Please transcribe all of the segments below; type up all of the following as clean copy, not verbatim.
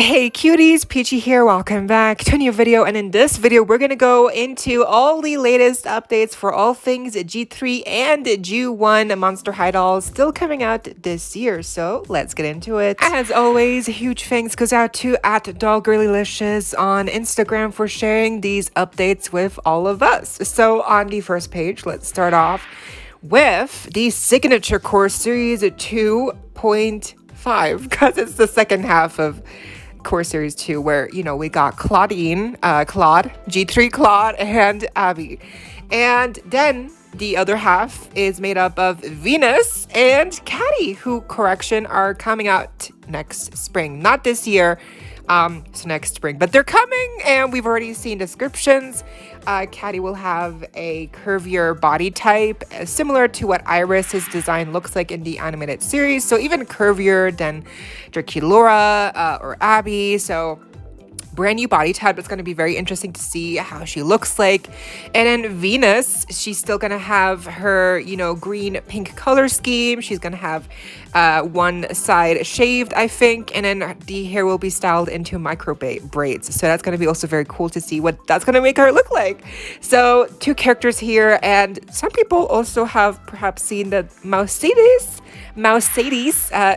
Hey cuties, PeachY here, welcome back to a new video, and in this video we're gonna go into all the latest updates for all things G3 and G1 Monster High dolls still coming out this year, so let's get into it. As always, huge thanks goes out to @dollgirlylicious on Instagram for sharing these updates with all of us. So on the first page, let's start off with the Signature Core Series 2.5 because it's the second half of Core Series 2 where, we got Claudine, G3 Claude, and Abby. And then the other half is made up of Venus and Caddy, who, correction, are coming out next spring. Not this year, so next spring. But they're coming, and we've already seen descriptions. Caddy will have a curvier body type, similar to what Iris's design looks like in the animated series. So even curvier than Draculaura or Abby. So brand new body type. It's going to be very interesting to see how she looks like. And then Venus, she's still going to have her, green pink color scheme. She's going to have one side shaved, I think. And then the hair will be styled into micro braids. So that's going to be also very cool to see what that's going to make her look like. So two characters here. And some people also have perhaps seen that Mousadis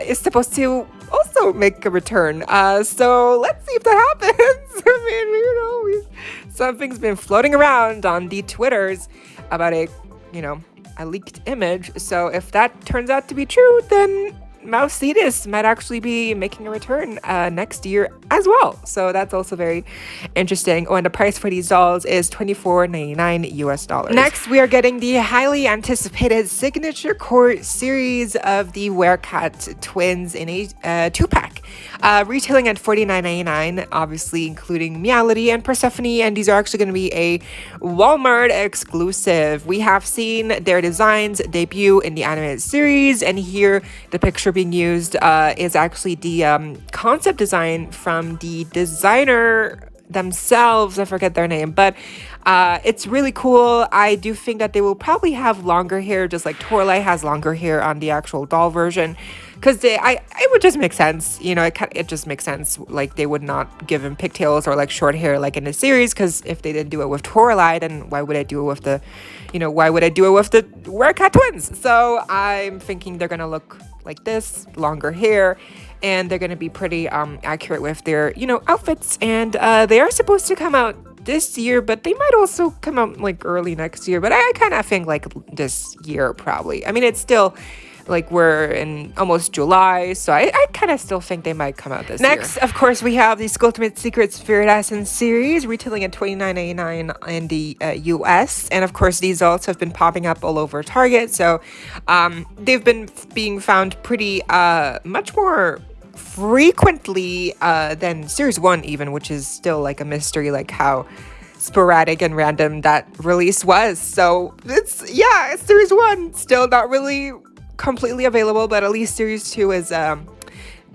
is supposed to also make a return. So let's see if that happens. Something's been floating around on the Twitters about a leaked image. So if that turns out to be true, then Mousadis might actually be making a return next year as well. So that's also very interesting. Oh, and the price for these dolls is $24.99 US. Next, we are getting the highly anticipated Signature Core series of the Werecat twins in a 2-pack. Retailing at $49.99, obviously including Meowlity and Persephone, and these are actually going to be a Walmart exclusive. We have seen their designs debut in the animated series, and here the picture being used is actually the concept design from the designer themselves. I forget their name, but it's really cool. I do think that they will probably have longer hair, just like Toralei has longer hair on the actual doll version, because it would just make sense. It just makes sense. Like, they would not give him pigtails or like short hair like in the series, because if they didn't do it with Toralei, then why would I do it with the Werecat twins? So I'm thinking they're gonna look like this, longer hair, and they're gonna be pretty accurate with their outfits. And they are supposed to come out this year, but they might also come out like early next year. But I kind of think like this year probably. I mean, it's still like we're in almost July, so I kind of still think they might come out this year. Next, of course, we have the Ultimate Secrets Spirit Essence series, retailing at $29.99 in the US. And of course, these dolls have been popping up all over Target, so they've been being found pretty much more frequently than Series 1 even, which is still like a mystery, like how sporadic and random that release was. So Series 1 still not really completely available, but at least Series 2 is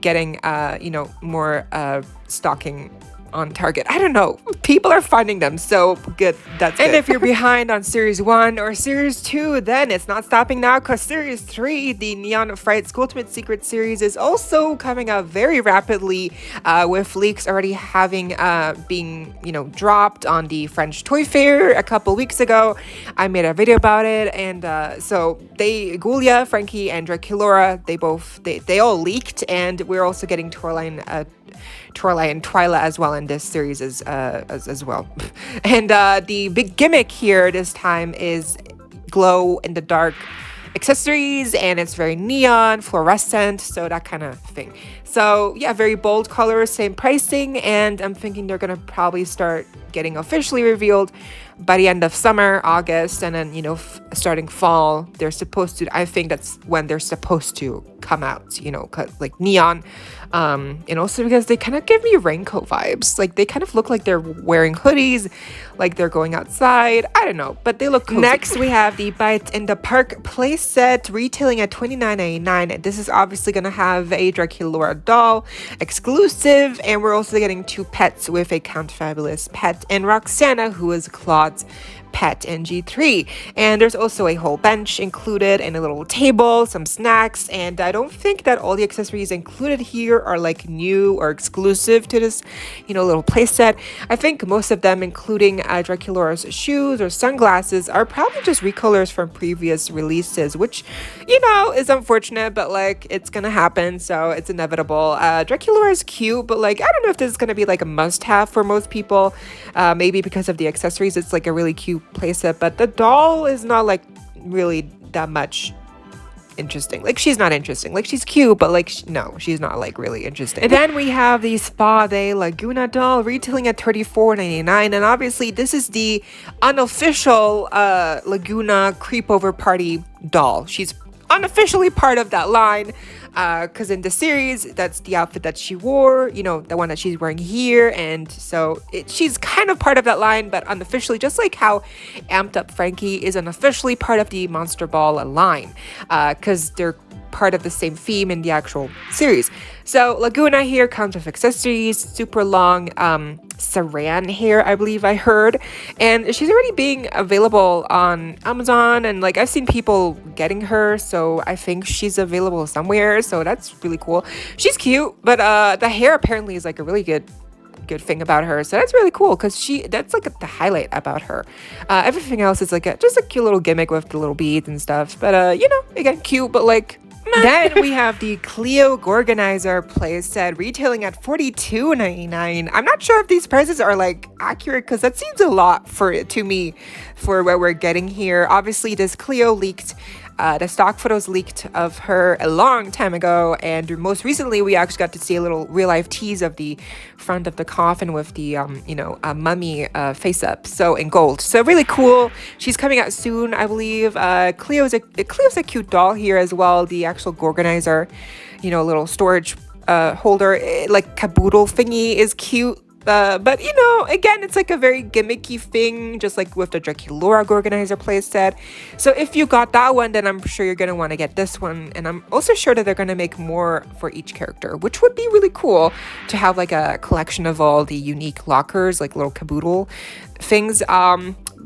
getting more stocking on Target. I don't know. People are finding them, so good. That's good. And if you're behind on Series 1 or Series 2, then it's not stopping now, because Series 3, the Neon Frights Ultimate Secret series, is also coming out very rapidly, with leaks already having being dropped on the French Toy Fair a couple weeks ago. I made a video about it, and so Gulia, Frankie, and Draculaura, they all leaked, and we're also getting Toralei and Twyla as well in this series as well. And the big gimmick here this time is glow in the dark accessories, and it's very neon, fluorescent, so that kind of thing. So yeah, very bold colors, same pricing, and I'm thinking they're gonna probably start getting officially revealed by the end of summer, August, and then starting fall, I think that's when they're supposed to come out, like neon, and also because they kind of give me raincoat vibes. Like, they kind of look like they're wearing hoodies, like they're going outside. I don't know, but they look cozy. Next, we have the Bite in the Park play set, retailing at $29.99. This is obviously going to have a Draculaura doll exclusive, and we're also getting two pets with a Count Fabulous pet and Roxana, who is Claude's pet in G3. And there's also a whole bench included and a little table, some snacks, and I don't think that all the accessories included here are like new or exclusive to this, little playset. I think most of them, including Draculaura's shoes or sunglasses, are probably just recolors from previous releases, which, is unfortunate, but like it's gonna happen, so it's inevitable. Draculaura is cute, but like I don't know if this is gonna be like a must-have for most people. Maybe because of the accessories, it's like a really cute playset, but the doll is not like really that much interesting. Like she's not interesting. Like she's cute, but like no, she's not like really interesting. And then we have the Spa de Laguna doll retailing at $34.99, and obviously this is the unofficial Laguna Creepover Party doll. She's unofficially part of that line, because in the series, that's the outfit that she wore, the one that she's wearing here, and so she's kind of part of that line, but unofficially, just like how Amped Up Frankie is unofficially part of the Monster Ball line, because they're part of the same theme in the actual series. So Laguna here comes with accessories, super long saran hair, I believe I heard, and she's already being available on Amazon, and like I've seen people getting her, so I think she's available somewhere, so that's really cool. She's cute, but the hair apparently is like a really good thing about her, so that's really cool, because that's like the highlight about her. Everything else is like just a cute little gimmick with the little beads and stuff, but again, cute, but like then we have the Cleo Gorganizer playset retailing at $42.99. I'm not sure if these prices are like accurate, because that seems a lot to me for what we're getting here. Obviously, this Cleo leaked. The stock photos leaked of her a long time ago, and most recently we actually got to see a little real-life tease of the front of the coffin with the mummy face up, so in gold. So really cool. She's coming out soon, I believe. Cleo's a cute doll here as well. The actual Gorganizer, little storage holder, like caboodle thingy is cute. But again, it's like a very gimmicky thing, just like with the Draculaura Gorganizer playset. So if you got that one, then I'm sure you're gonna want to get this one, and I'm also sure that they're gonna make more for each character, which would be really cool to have like a collection of all the unique lockers, like little caboodle things.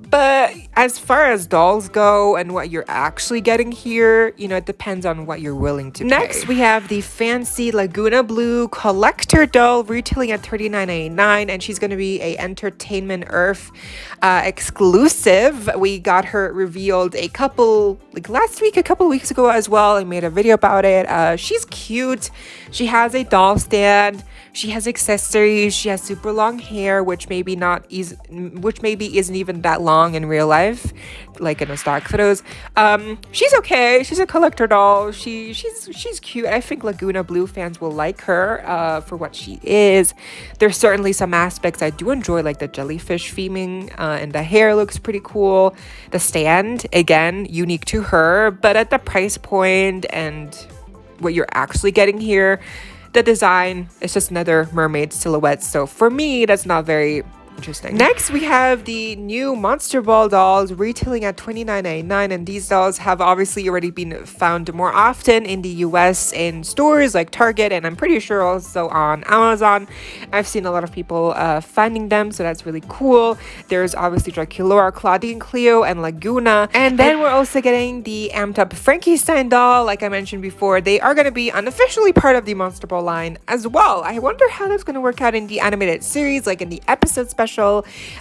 But as far as dolls go and what you're actually getting here, it depends on what you're willing to pay. Next, we have the fancy Laguna Blue collector doll retailing at $39.99, and she's going to be a Entertainment Earth exclusive. We got her revealed a couple weeks ago as well. I made a video about it. She's cute. She has a doll stand. She has accessories. She has super long hair, which maybe isn't even that long in real life, like in the stock photos. She's okay. She's a collector doll. She's cute. I think Laguna Blue fans will like her for what she is. There's certainly some aspects I do enjoy, like the jellyfish theming, and the hair looks pretty cool. The stand, again, unique to her, but at the price point and what you're actually getting here, the design is just another mermaid silhouette. So for me, that's not very interesting. Next, we have the new Monster Ball dolls retailing at $29.99, and these dolls have obviously already been found more often in the US in stores like Target, and I'm pretty sure also on Amazon. I've seen a lot of people finding them, so that's really cool. There's obviously Draculaura, Claudine, Cleo, and Laguna, and then we're also getting the Amped Up Frankenstein doll. Like I mentioned before, they are going to be unofficially part of the Monster Ball line as well. I wonder how that's going to work out in the animated series, like in the episode special.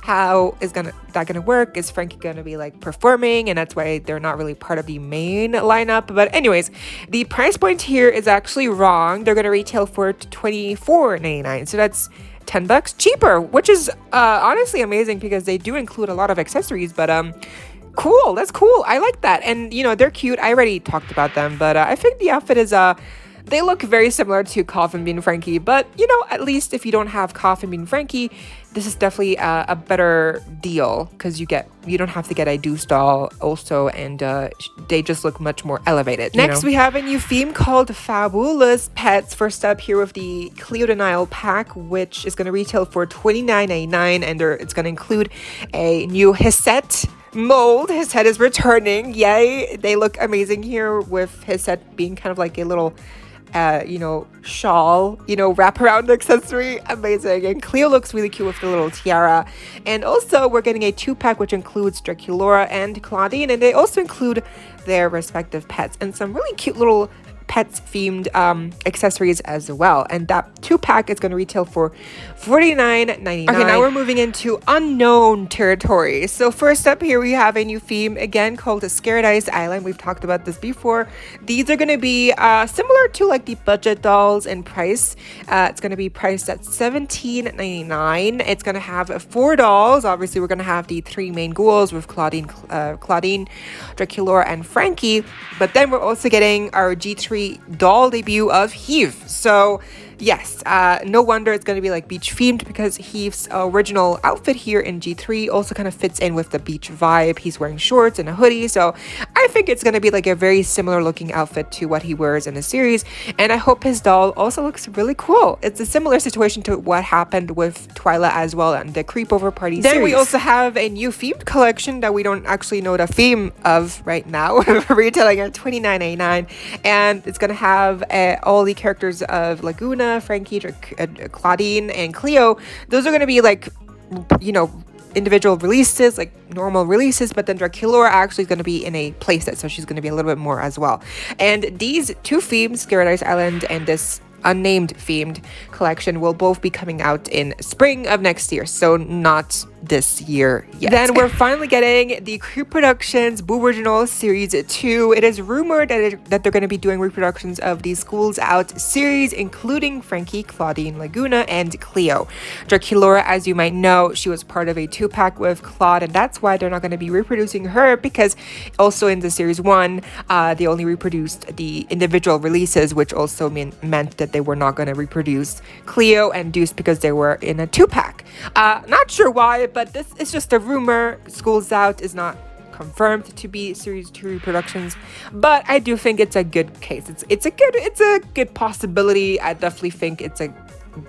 How is that gonna work? Is Frankie gonna be like performing, and that's why they're not really part of the main lineup? But anyways, the price point here is actually wrong. They're gonna retail for $24.99, so that's $10 cheaper, which is honestly amazing because they do include a lot of accessories. But cool, that's cool. I like that, and they're cute. I already talked about them, but I think the outfit is they look very similar to Coffin Bean Frankie, but at least if you don't have Coffin Bean Frankie, this is definitely a better deal, because you don't have to get a Deuce doll also, and they just look much more elevated. Next, we have a new theme called Fabulous Pets. First up here with the Cleo Denial pack, which is going to retail for $29.99, and it's going to include a new Hisette mold. Hisette is returning. Yay! They look amazing here with Hisette being kind of like a little you know, shawl, you know, wraparound accessory. Amazing. And Cleo looks really cute with the little tiara. And also we're getting a 2-pack which includes Draculaura and Claudine, and they also include their respective pets and some really cute little pets themed accessories as well. And that 2-pack is going to retail for $49.99. Okay, now we're moving into unknown territory. So first up here we have a new theme again called the Scared Ice Island. We've talked about this before. These are going to be similar to like the budget dolls in price. It's going to be priced at $17.99. It's going to have 4 dolls. Obviously we're going to have the 3 main ghouls with Claudine, Draculaura, and Frankie. But then we're also getting our G3 doll debut of Heath. So yes, no wonder it's going to be like beach themed, because Heath's original outfit here in G3 also kind of fits in with the beach vibe. He's wearing shorts and a hoodie, so I think it's going to be like a very similar looking outfit to what he wears in the series, and I hope his doll also looks really cool. It's a similar situation to what happened with Twyla as well and the Creepover Party series. Then we also have a new themed collection that we don't actually know the theme of right now, retailing at $29.99, and it's going to have all the characters of Laguna, Frankie, Claudine, and Cleo. Those are going to be like, you know, individual releases, like normal releases, but then Draculaura actually is going to be in a playset, so she's going to be a little bit more as well. And these 2 themes, Scared Ice Island and this unnamed themed collection, will both be coming out in spring of next year, so not this year yet. Then we're finally getting the Creeproduction's Boo Original Series 2. It is rumored that they're going to be doing reproductions of the Schools Out series, including Frankie, Claudine, Laguna, and Cleo. Draculaura, as you might know, she was part of a 2-pack with Claude, and that's why they're not going to be reproducing her, because also in the series 1, they only reproduced the individual releases, which also meant that they were not going to reproduce Cleo and Deuce because they were in a 2-pack. Not sure why, but this is just a rumor. Schools Out is not confirmed to be series 2 reproductions, but I do think it's a good case. It's a good possibility. I definitely think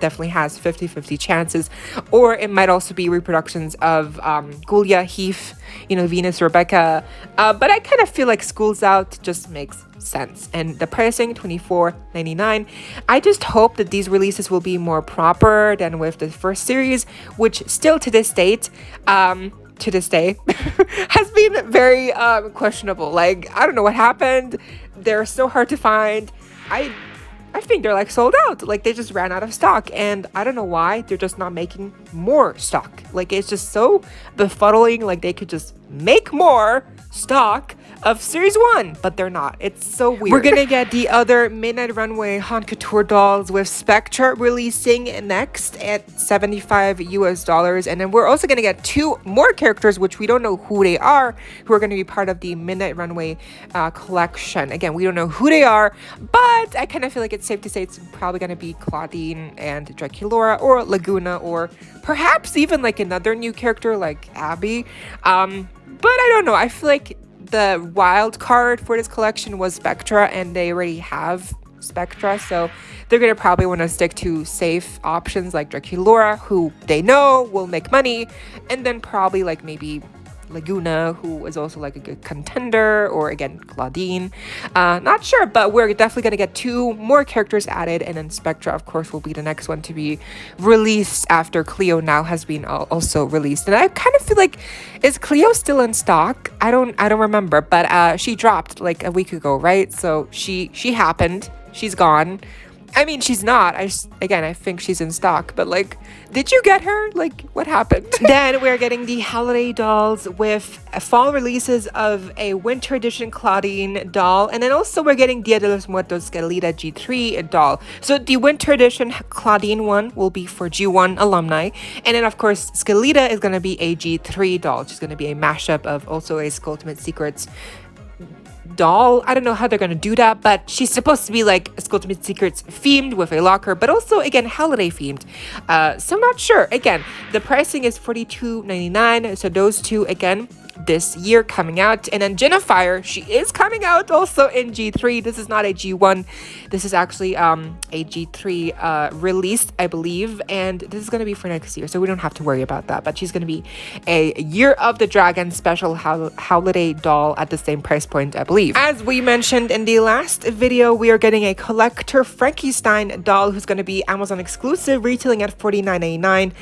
definitely has 50-50 chances, or it might also be reproductions of Gulia, Heath, you know, Venus, Rebecca, but I kind of feel like Schools Out just makes sense. And the pricing, $24.99. I just hope that these releases will be more proper than with the first series, which still to this day has been very questionable. Like, I don't know what happened. They're so hard to find. I think they're like sold out. Like, they just ran out of stock, and I don't know why they're just not making more stock. Like, it's just so befuddling. Like, they could just make more stock of series 1, but they're not. It's so weird. We're gonna get the other Midnight Runway Haute Couture dolls with Spectra releasing next at $75 and then we're also gonna get 2 more characters which we don't know who they are, who are gonna be part of the Midnight Runway collection. Again, we don't know who they are, but I kind of feel like it's safe to say it's probably gonna be Claudine and Draculaura, or Laguna, or perhaps even like another new character like Abby. But I don't know. I feel like the wild card for this collection was Spectra, and they already have Spectra, so they're gonna probably want to stick to safe options like Draculaura, who they know will make money, and then probably like maybe Laguna, who is also like a good contender, or again Claudine. Not sure, but we're definitely gonna get 2 more characters added, and then Spectra of course will be the next one to be released after Cleo now has been also released. And I kind of feel like, is Cleo still in stock? I don't remember, but she dropped like a week ago, right? So she happened, she's gone. I mean, she's not. I think she's in stock, but like, did you get her? Like, what happened? Then we're getting the holiday dolls with fall releases of a winter edition Claudine doll, and then also we're getting Dia de los Muertos Escalita G3 doll. So the winter edition Claudine one will be for G1 alumni, and then of course Escalita is going to be a G3 doll. She's going to be a mashup of also a Ultimate Secrets doll. I don't know how they're gonna do that, but she's supposed to be like Ultimate Secrets themed with a locker, but also again holiday themed. So I'm not sure. Again, the pricing is $42.99, so those 2 again this year coming out. And then Jennifer, she is coming out also in G3. This is not a G1. This is actually a G3 release, I believe. And this is going to be for next year, so we don't have to worry about that. But she's going to be a Year of the Dragon special holiday doll at the same price point, I believe. As we mentioned in the last video, we are getting a collector Frankenstein doll who's going to be Amazon exclusive, retailing at $49.99.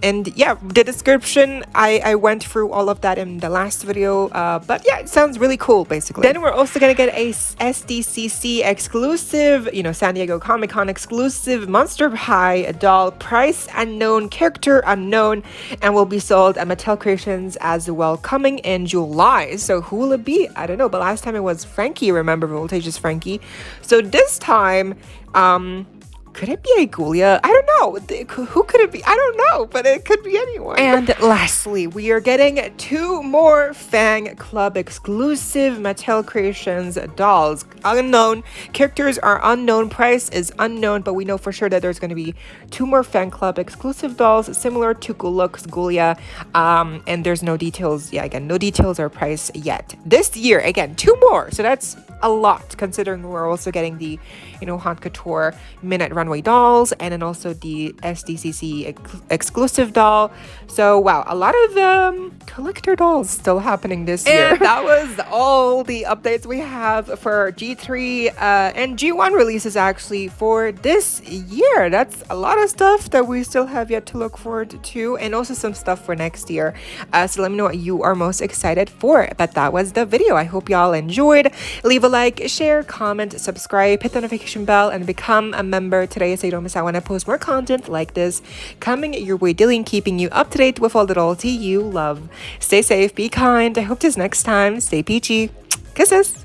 And yeah, the description, I went through all of that in the last video, but yeah, it sounds really cool basically. Then we're also gonna get a SDCC exclusive, you know, San Diego Comic-Con exclusive Monster High doll, price unknown, character unknown, and will be sold at Mattel Creations as well, coming in July. So who will it be? I don't know, but last time it was Frankie, remember, Voltage's Frankie. So this time, could it be a Ghoulia? I don't know. Who could it be? I don't know, but it could be anyone. And lastly, we are getting 2 more Fang Club exclusive Mattel Creations dolls. Unknown. Characters are unknown. Price is unknown, but we know for sure that there's going to be 2 more Fang Club exclusive dolls similar to Ghoulia. And there's no details. Yeah, again, no details or price yet. This year, again, 2 more. So that's a lot, considering we're also getting the, you know, Haute Couture Midnight Runway dolls, and then also the SDCC exclusive doll. So wow, a lot of collector dolls still happening this year. And that was all the updates we have for G3 and G1 releases actually for this year. That's a lot of stuff that we still have yet to look forward to, and also some stuff for next year. So let me know what you are most excited for. But that was the video. I hope y'all enjoyed. Leave a like, share, comment, subscribe, hit the notification bell, and become a member today so you don't miss out when I post more content like this coming your way daily and keeping you up to date with all the royalty you love. Stay safe, be kind. I hope this next time. Stay peachy. Kisses.